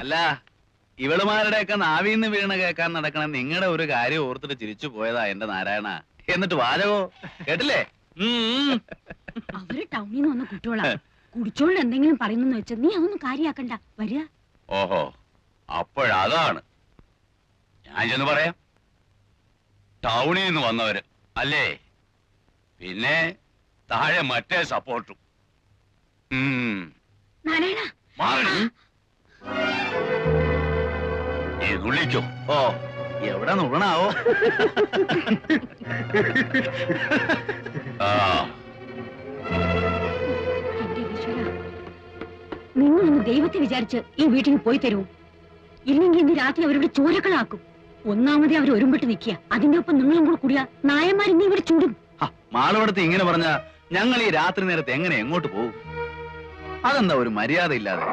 അല്ല, ഇവളുമാരുടെയൊക്കെ നാവിന്ന് വീണ് കേൾക്കാൻ നടക്കണ നിങ്ങളുടെ ഒരു കാര്യം ഓർത്തിട്ട് ചിരിച്ചു പോയതാ എന്റെ നാരായണ. എന്നിട്ട് വാചകോ കേട്ടില്ലേ? അവര് ടൗണിൽ നിന്ന് വന്ന കുട്ടികളാ. കുടിച്ചോണ്ട് എന്തെങ്കിലും പറയുന്നു വെച്ചാൽ നീ അതൊന്നും കാര്യാക്കണ്ട. വരിക. ഓഹോ, അപ്പോഴതാണ് ഞാൻ ചെന്ന് പറയാം. ടൗണിൽ നിന്ന് വന്നവര് അല്ലേ? പിന്നെ താഴെ മറ്റേ സപ്പോർട്ടും. നാരായണ നുള്ളിക്കോ. ഓ, എവിടെ നുള്ളണാവോ? നിങ്ങളൊന്ന് ദൈവത്തെ വിചാരിച്ച് ഈ വീട്ടിൽ പോയി തരൂ. ഇല്ലെങ്കിൽ ഇന്ന് രാത്രി അവരുടെ ചോരക്കളാക്കും. ഒന്നാമതേ അവർ ഒരുമ്പിട്ട് നിൽക്കുക. അതിന്റെ ഒപ്പം നിങ്ങളും കൂടെ കൂടിയ നായന്മാർ ഇന്ന് ഇവിടെ ചൂടും. മാളവടത്ത് ഇങ്ങനെ പറഞ്ഞ ഞങ്ങൾ ഈ രാത്രി നേരത്തെ എങ്ങനെ എങ്ങോട്ട് പോകും? അതെന്താ ഒരു മര്യാദ ഇല്ലാതെ?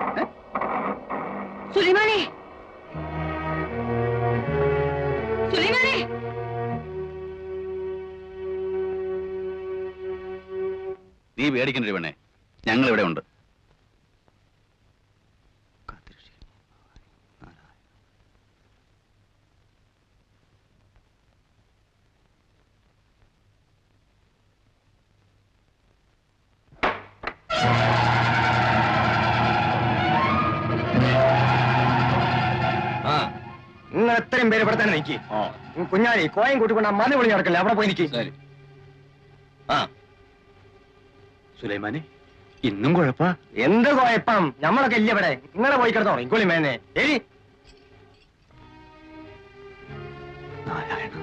സുലൈമാനെ, സുലൈമാനെ, നീ പേടിക്കണ്ട പെണ്ണേ, ഞങ്ങൾ ഇവിടെ ഉണ്ട്. നിങ്ങൾ എത്രയും പേര് ഇവിടെ തന്നെ നിൽക്കി. കുഞ്ഞാലി കോയം കൂട്ടിക്കൊണ്ട് ആ മല വിളി നടക്കല്ലേ, അവിടെ പോയി നിൽക്കി. സുലൈമാനെ, ഇന്നും കുഴപ്പ? എന്ത് കുഴപ്പം? നമ്മളൊക്കെ ഇല്ല ഇവിടെ. നിങ്ങളെ പോയി കിടന്നോ ഇക്കൊള്ളി മേനെ. എരി നാരായണ,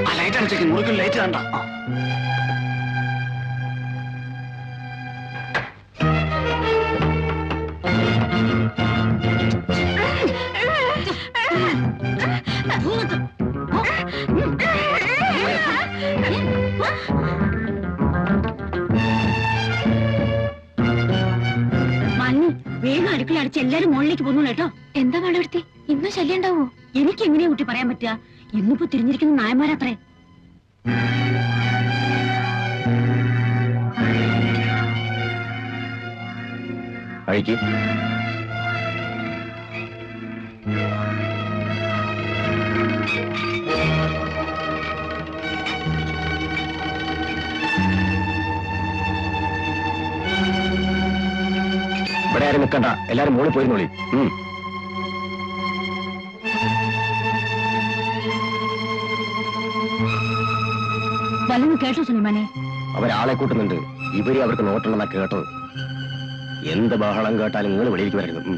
ആ ലൈറ്റ് അടിച്ചേക്ക്. മുറിക്കും ലൈറ്റ് കണ്ട. വേഗം അടുക്കള അടിച്ച് എല്ലാരും മുകളിലേക്ക് പോന്നു കേട്ടോ. എന്താ മാളവടുത്തി, ഇന്നും ശല്യം ഉണ്ടാവോ? എനിക്ക് എങ്ങനെയാ കുട്ടി പറയാൻ പറ്റുക? ഇന്നിപ്പോ തിരിഞ്ഞിരിക്കുന്ന നായന്മാരത്രേ. ഇവിടെ ആരും നിൽക്കണ്ട, എല്ലാരും മുകളിൽ പോയിരുന്നോളി. വല്ലതും കേട്ടോ സുലൈമാനെ? അവരാളെ കൂട്ടുന്നുണ്ട്. ഇവര് അവർക്ക് നോട്ടുണ്ടെന്നാ കേട്ടത്. എന്ത് ബഹളം കേട്ടാലും നിങ്ങൾ വെളിയിലേക്ക് വരരുത്.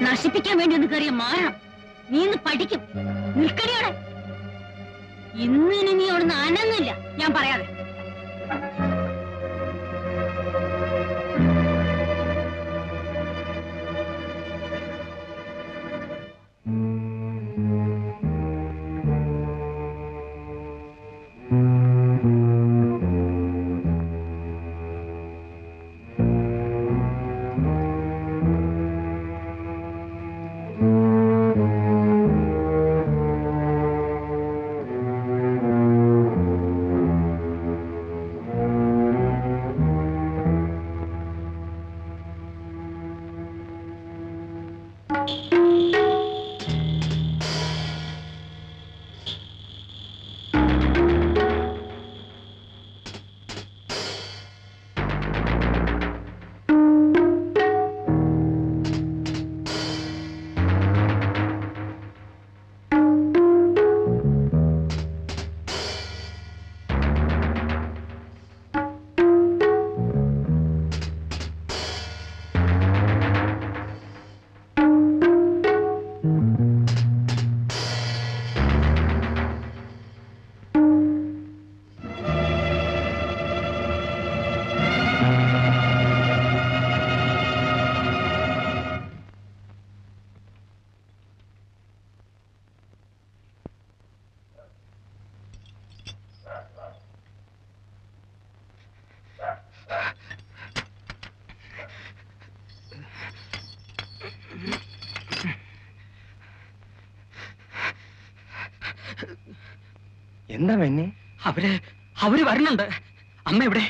നശിപ്പിക്കാൻ വേണ്ടി ഒന്ന് കയറിയ മാറണം. നീ ഇന്ന് പഠിക്കും. നിൽക്കടിയോടെ. ഇന്നിനി നീ അവിടുന്ന് അനന്നില്ല, ഞാൻ പറയാതെ. എന്താ മെന്നെ? അവര് വരണുണ്ട്. അമ്മ എവിടെ?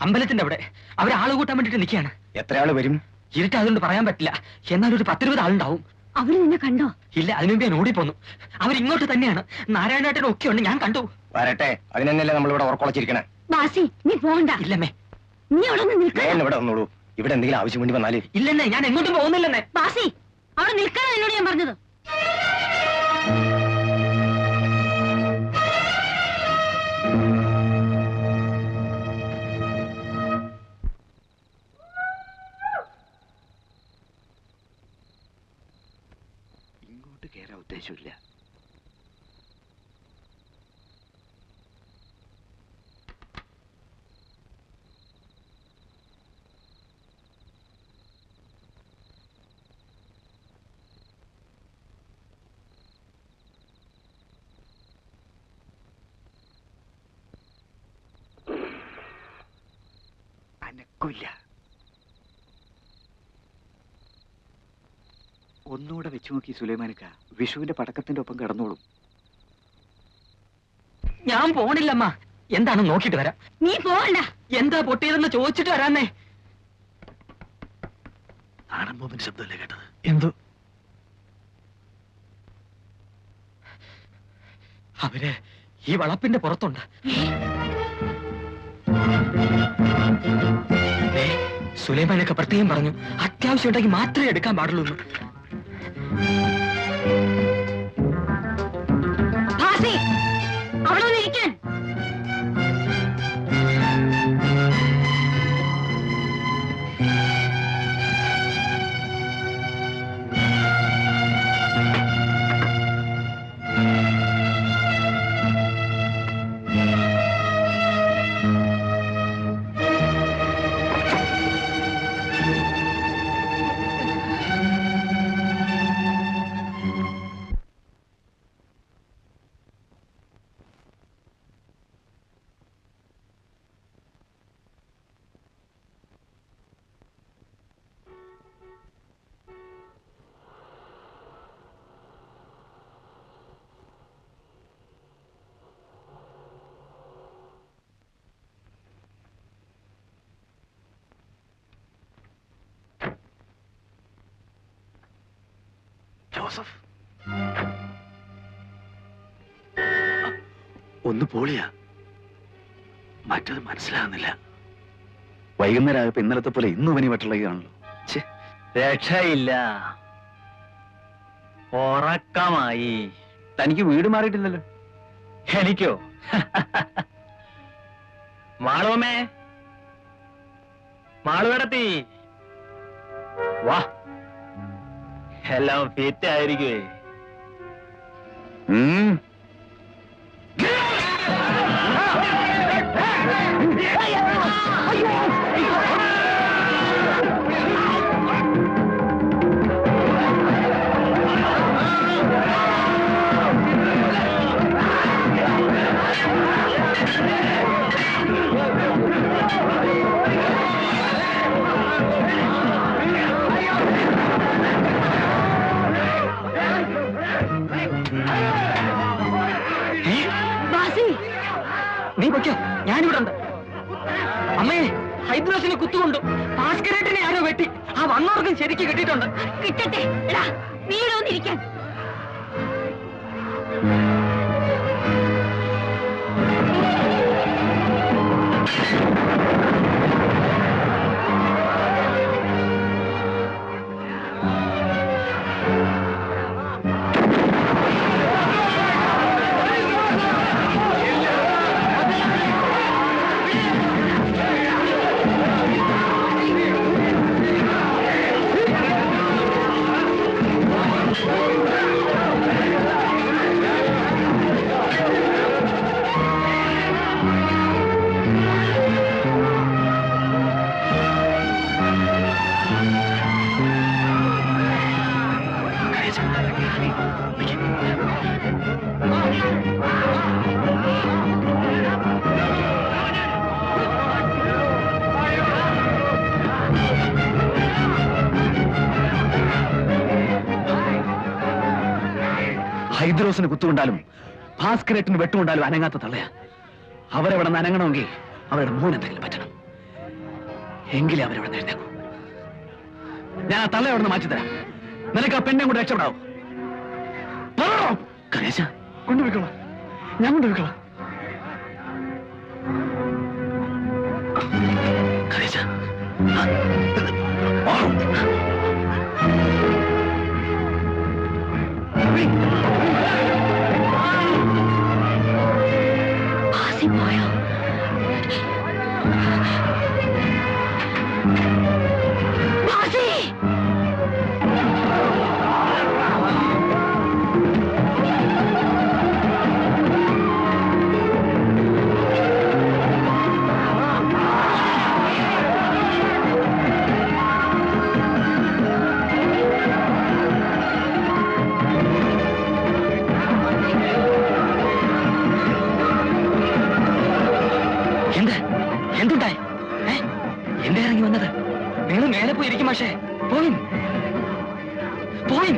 അമ്പലത്തിന്റെ അവിടെ. അവര് ആള് കൂട്ടാൻ വേണ്ടിട്ട് നിൽക്കുകയാണ്. എത്ര ആള് വരും? ഇരുട്ട് അതുകൊണ്ട് പറയാൻ പറ്റില്ല. എന്നാൽ ഒരു 10-20 ആളുണ്ടാവും. അവര് നിന്നെ കണ്ടോ? ഇല്ല, അതിനുമുമ്പ് ഞാൻ ഓടിപ്പോന്നു. അവരിങ്ങോട്ട് തന്നെയാണ്. നാരായണേട്ടനും ഒക്കെ ഉണ്ട്, ഞാൻ കണ്ടു. വരട്ടെ, അതിനെന്നല്ലേ നമ്മളിവിടെ ഉറക്കൊളച്ചിരിക്കണേ. ബാസി, നീ പോകണ്ട. ഇല്ലമ്മേ. നീ അവിടെ നിന്ന് നിൽക്കാൻ. ഇവിടെ വന്നോളൂ. ഇവിടെ എന്തെങ്കിലും ആവശ്യം വേണ്ടി വന്നാല്. ഇല്ലെന്നേ, ഞാൻ എങ്ങോട്ടും പോകുന്നില്ലെന്നേ. ബാസി, അവിടെ നിൽക്കാനാണ് എന്നോട് ഞാൻ പറഞ്ഞത്. ഇങ്ങോട്ട് കേറാൻ ഉദ്ദേശമില്ല. അനക്കില്ല. ഒന്നുകൂടെ വെച്ചു നോക്കി സുലൈമാനിക്ക. വിഷുവിന്റെ പടക്കത്തിന്റെ ഒപ്പം കിടന്നോളും. ഞാൻ പോണില്ലമ്മ. എന്താണ് നോക്കിട്ട് വരാം. നീ പോകണ്ട. എന്താ പൊട്ടിയതെന്ന് ചോദിച്ചിട്ട് വരാന്നേ. നാടൻ ബോംബിന്റെ ശബ്ദമല്ലേ കേട്ടത്? എന്തോ അവര് ഈ വളപ്പിന്റെ പുറത്തുണ്ട്. സുലൈമാനൊക്കെ പ്രത്യേകം പറഞ്ഞു, അത്യാവശ്യം ഉണ്ടെങ്കിൽ മാത്രമേ എടുക്കാൻ പാടുള്ളൂ. ബാസി, അവിടെ ഒന്ന് ഇരിക്കാൻ. ജോസഫ് ഒന്ന് പോളിയാ. മറ്റത് മനസ്സിലാകുന്നില്ല. വൈകുന്നേരം ആയപ്പോ ഇന്നലത്തെ പോലെ ഇന്നും പനി വെട്ടുള്ളതാണല്ലോ. രക്ഷയില്ല, ഉറക്കമായി. തനിക്ക് വീട് മാറിയിട്ടില്ലല്ലോ. എനിക്കോ? മാളുവമ്മേ, മാളുവിടത്തി വാ. എല്ലാം ഫിറ്റ് ആയിരിക്കുവേ. നീ പൊയ്ക്കോ, ഞാനിവിടെ ഉണ്ട്. അമ്മേ, ഹൈദ്രോസിനെ കുത്തുകൊണ്ടു. ഭാസ്കരേട്ടനെ ആരോ വെട്ടി. ആ വന്നവർക്കും ശരിക്ക് കിട്ടിയിട്ടുണ്ട്. കിട്ടട്ടെ. എടാ, നീ ഇവിടെ വന്നിരിക്കാൻ. ഹൈദ്രോസിന് കുത്തുകൊണ്ടാലും ഭാസ്കരേട്ടന് വെട്ടുകൊണ്ടാലും അനങ്ങാത്ത തള്ളയാ. അവരവിടെ നിന്ന് അനങ്ങണമെങ്കിൽ അവരുടെ മോൻ എന്തെങ്കിലും പറ്റണം. എങ്കിലേ അവരവിടെ നിന്ന് എഴുന്നേക്കും. ഞാൻ ആ തള്ള അവിടെ നിന്ന് മാറ്റിത്തരാം. നിനക്ക് ആ പെണ്ണെ കൊണ്ട് രക്ഷപ്പെടാവൂ. കരേശ കൊണ്ടുപോയിക്കോളാം, ഞാൻ കൊണ്ടുപോയിക്കോളാം. കരേശ പോയോ? എന്തുണ്ടായി? എന്റെ ഇറങ്ങി വന്നത്? നിങ്ങൾ മേലെ പോയിരിക്കും. പക്ഷേ പോയിൻ പോയിൻ.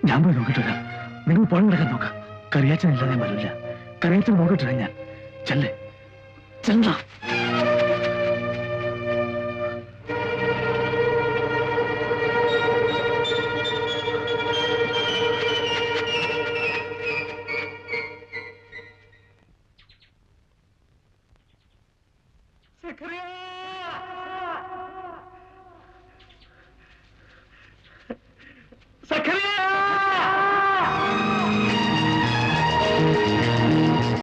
ഞാൻ പോയി നോക്കിട്ട് വരാം. നിങ്ങൾ പണം കിടക്കാൻ നോക്കാം. കറിയാച്ചനില്ലാതെ വരില്ല. കറിയാച്ചൻ നോക്കിട്ട് വരാം ഞാൻ. ചെല്ലേ ചെല്ല.